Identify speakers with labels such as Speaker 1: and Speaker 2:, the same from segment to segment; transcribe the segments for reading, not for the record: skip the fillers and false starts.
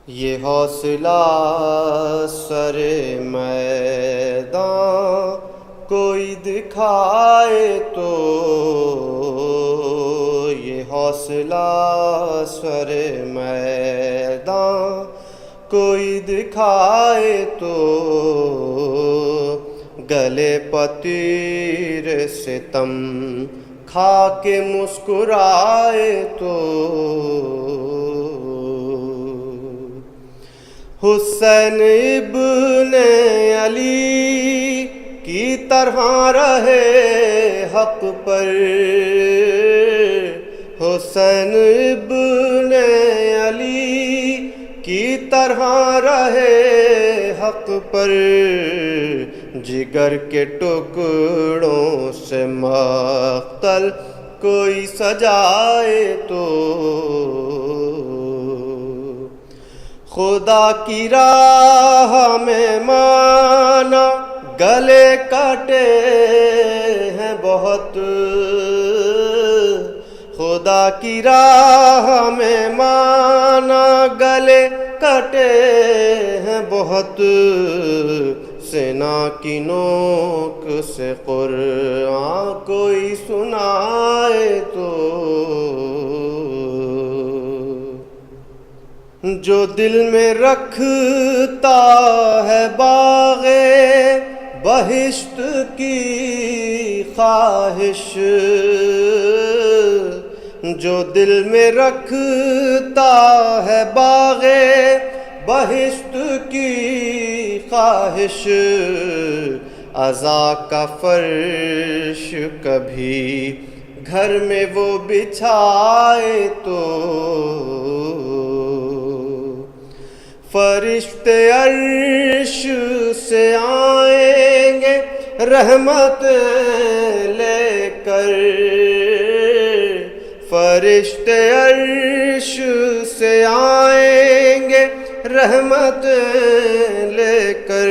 Speaker 1: یہ حوصلہ سر میدان کوئی دکھائے تو، یہ حوصلہ سر میدان کوئی دکھائے تو، گلے پتیر ستم کھا کے مسکرائے تو، حسین ابن علی کی طرح رہے حق پر، حسین ابن علی کی طرح رہے حق پر، جگر کے ٹکڑوں سے مقتل کوئی سجائے تو، خدا کی راہ میں مانا گلے کاٹے ہیں بہت، خدا کی راہ میں مانا گلے کٹے ہیں بہت، سینا کی نوک سے قرآن کوئی سنائے تو، جو دل میں رکھتا ہے باغ بہشت کی خواہش، جو دل میں رکھتا ہے باغ بہشت کی خواہش، عزا کا فرش کبھی گھر میں وہ بچھائے تو، فرشتے عرش سے آئیں گے رحمت لے کر، فرشتے عرش سے آئیں گے رحمت لے کر،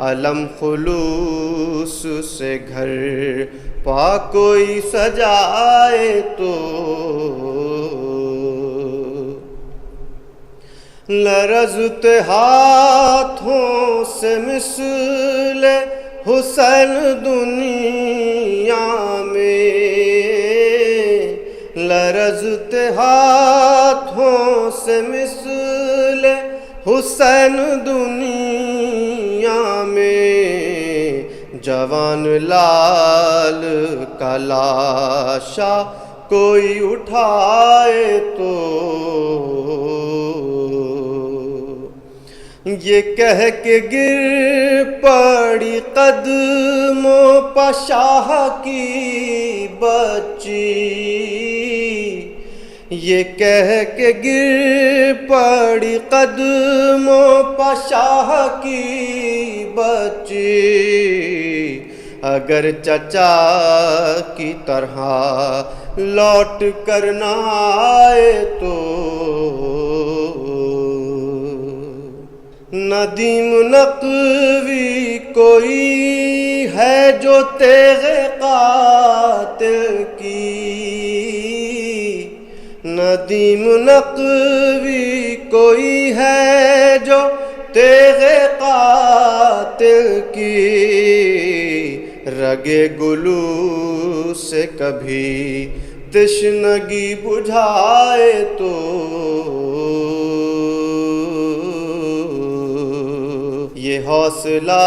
Speaker 1: علم خلوص سے گھر پاک کوئی سجائے تو، لرزتے ہاتھوں سے مثل حسین دنیا میں، لرزتے ہاتھوں سے مثل حسین دنیا میں، جوان لال کا لاشا کوئی اٹھائے تو، یہ کہہ کے گر پڑی قدموں پہ شاہ کی بچی، یہ کہہ کے گر پڑی قدموں پہ شاہ کی بچی، اگر چچا کی طرح لوٹ کر نہ آئے تو، ندیم نقوی کوئی ہے جو تیغ قاتل کی، ندیم نقوی کوئی ہے جو تیغ قاتل کی، رگے گلو سے کبھی تشنگی بجھائے تو، یہ حوصلہ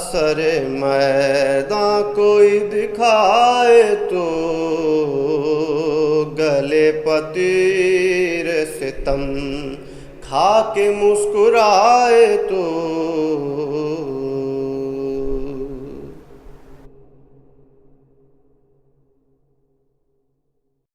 Speaker 1: سر میدان کوئی دکھائے تو، گلے پتیر ستم کھا کے مسکرائے تو،